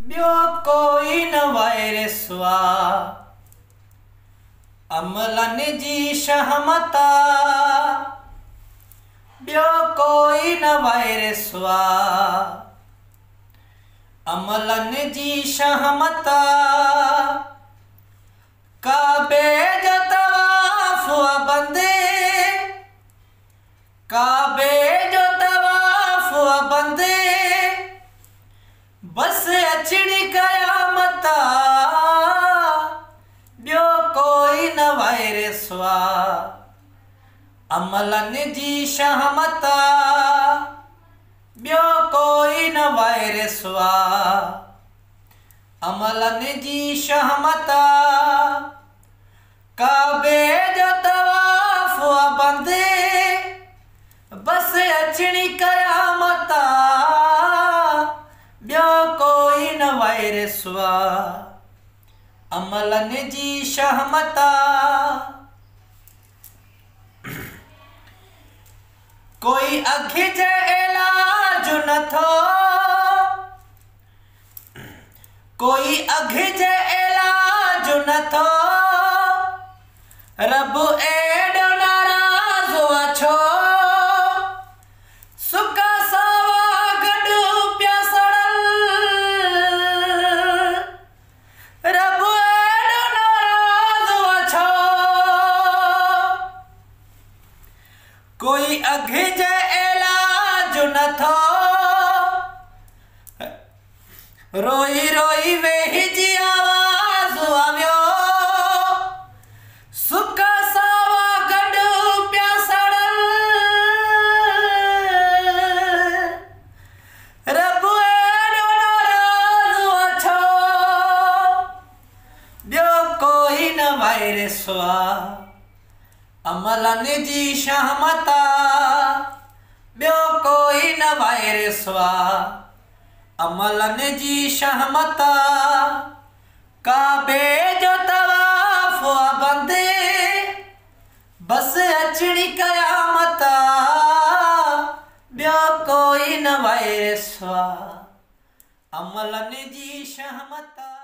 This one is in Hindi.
ॿियो कोई न वायरस वा अमलनि जी शहमता। ॿियो कोई न वायरस वा अमलनि जी शहमता। काबे जो तवाफ़ बंदे, काबे जो तवाफ़ बंदे, बस अचड़ी कयामता। ॿियो कोई न वायरस वा अमलनि जी शहमता। ॿियो कोई न वायरस वा अमलनि जी शहमता। काबे जो तवाफ़ बंदे, बस अचणी कयामता। ॿियो कोई न वायरस वा अमलनि जी शहमता। कोई अखि जे इलाज नथो, कोई अखि जे इलाज नथो, रब एॾो नाराज़ छो। सुका सावा गॾु पिया सड़न, रब एॾो नाराज़ छो। कोई अखि जे इलाज नथो, रोई रोई वेहिजी आवाज़ आवियो। सुका सावा गॾु पिया सड़न, रब एॾो नाराज़ छो। ॿियो कोई न वायरस वा अमलनि जी शहमता। ॿियो कोई न वायरस वा अमलनि जी शहमता। काबे जो तवाफ़ बंदे, बस अचणी कयामता। ॿियो कोई न वायरस वा अमलनि जी शहमता।